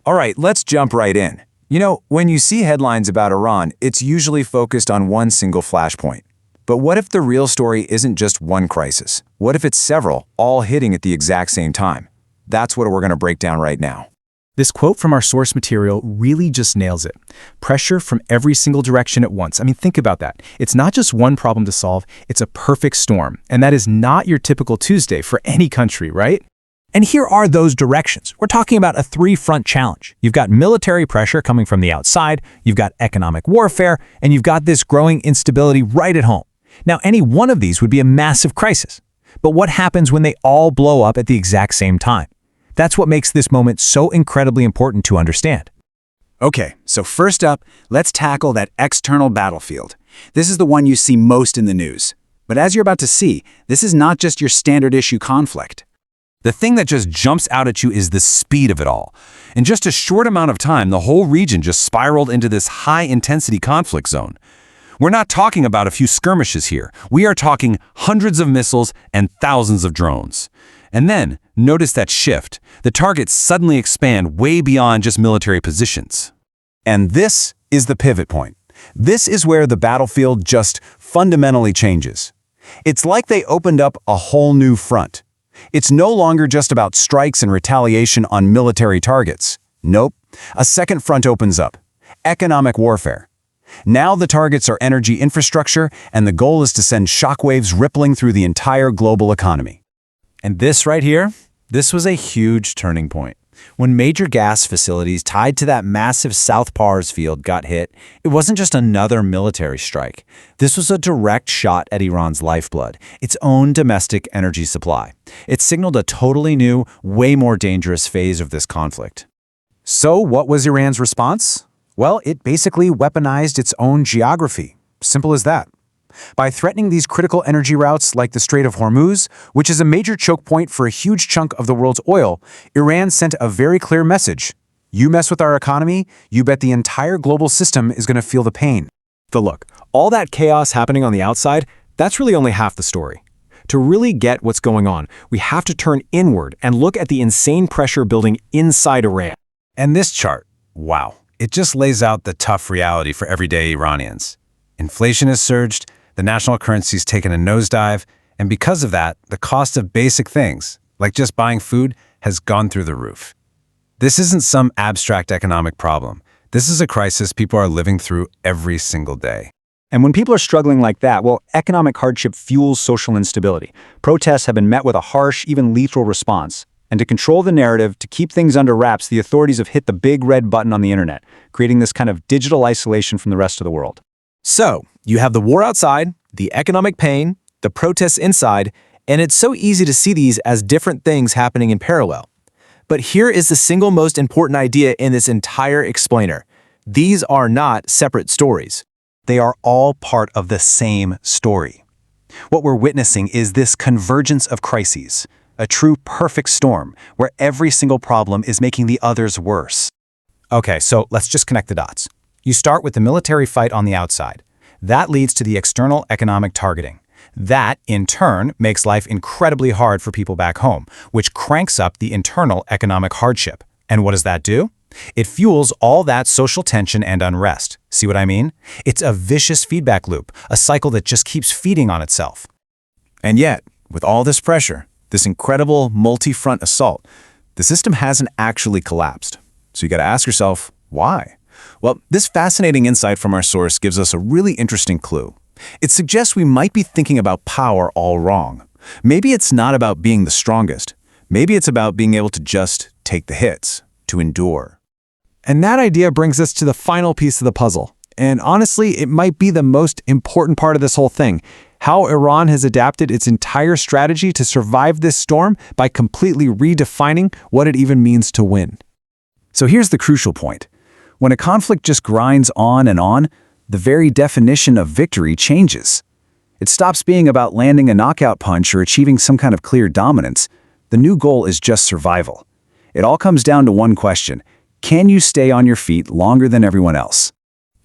All right, let's jump right in. You know, when you see headlines about Iran, it's usually focused on one single flashpoint. But what if the real story isn't just one crisis? What if it's several, all hitting at the exact same time? That's what we're going to break down right now. This quote from our source material really just nails it. Pressure from every single direction at once. I mean, think about that. It's not just one problem to solve, it's a perfect storm. And that is not your typical Tuesday for any country, right? And here are those directions. We're talking about a three-front challenge. You've got military pressure coming from the outside, you've got economic warfare, and you've got this growing instability right at home. Now, any one of these would be a massive crisis. But what happens when they all blow up at the exact same time? That's what makes this moment so incredibly important to understand. Okay, so first up, let's tackle that external battlefield. This is the one you see most in the news. But as you're about to see, this is not just your standard issue conflict. The thing that just jumps out at you is the speed of it all. In just a short amount of time, the whole region just spiraled into this high-intensity conflict zone. We're not talking about a few skirmishes here. We are talking hundreds of missiles and thousands of drones. And then, notice that shift. The targets suddenly expand way beyond just military positions. And this is the pivot point. This is where the battlefield just fundamentally changes. It's like they opened up a whole new front. It's no longer just about strikes and retaliation on military targets. Nope. A second front opens up. Economic warfare. Now the targets are energy infrastructure, and the goal is to send shockwaves rippling through the entire global economy. And this right here, this was a huge turning point. When major gas facilities tied to that massive South Pars field got hit, it wasn't just another military strike. This was a direct shot at Iran's lifeblood, its own domestic energy supply. It signaled a totally new, way more dangerous phase of this conflict. So what was Iran's response? Well, it basically weaponized its own geography. Simple as that. By threatening these critical energy routes like the Strait of Hormuz, which is a major choke point for a huge chunk of the world's oil, Iran sent a very clear message. You mess with our economy, you bet the entire global system is going to feel the pain. But look, all that chaos happening on the outside, that's really only half the story. To really get what's going on, we have to turn inward and look at the insane pressure building inside Iran. And this chart, wow, it just lays out the tough reality for everyday Iranians. Inflation has surged, the national currency's taken a nosedive, and because of that, the cost of basic things, like just buying food, has gone through the roof. This isn't some abstract economic problem. This is a crisis people are living through every single day. And when people are struggling like that, well, economic hardship fuels social instability. Protests have been met with a harsh, even lethal response. And to control the narrative, to keep things under wraps, the authorities have hit the big red button on the internet, creating this kind of digital isolation from the rest of the world. So, you have the war outside, the economic pain, the protests inside, and it's so easy to see these as different things happening in parallel. But here is the single most important idea in this entire explainer. These are not separate stories. They are all part of the same story. What we're witnessing is this convergence of crises, a true perfect storm where every single problem is making the others worse. Okay, so let's just connect the dots. You start with the military fight on the outside. That leads to the external economic targeting. That, in turn, makes life incredibly hard for people back home, which cranks up the internal economic hardship. And what does that do? It fuels all that social tension and unrest. See what I mean? It's a vicious feedback loop, a cycle that just keeps feeding on itself. And yet, with all this pressure, this incredible multi-front assault, the system hasn't actually collapsed. So you got to ask yourself, why? Well, this fascinating insight from our source gives us a really interesting clue. It suggests we might be thinking about power all wrong. Maybe it's not about being the strongest. Maybe it's about being able to just take the hits, to endure. And that idea brings us to the final piece of the puzzle. And honestly, it might be the most important part of this whole thing. How Iran has adapted its entire strategy to survive this storm by completely redefining what it even means to win. So here's the crucial point. When a conflict just grinds on, the very definition of victory changes. It stops being about landing a knockout punch or achieving some kind of clear dominance. The new goal is just survival. It all comes down to one question. Can you stay on your feet longer than everyone else?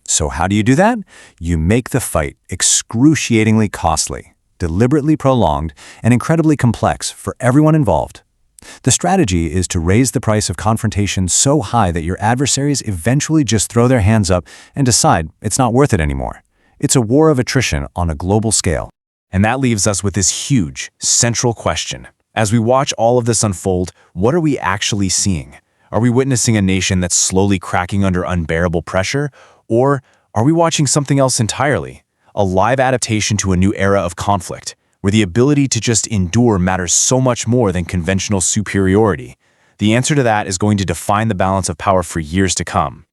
So how do you do that? You make the fight excruciatingly costly, deliberately prolonged, and incredibly complex for everyone involved. The strategy is to raise the price of confrontation so high that your adversaries eventually just throw their hands up and decide it's not worth it anymore. It's a war of attrition on a global scale. And that leaves us with this huge, central question. As we watch all of this unfold, what are we actually seeing? Are we witnessing a nation that's slowly cracking under unbearable pressure? Or are we watching something else entirely? A live adaptation to a new era of conflict, where the ability to just endure matters so much more than conventional superiority? The answer to that is going to define the balance of power for years to come.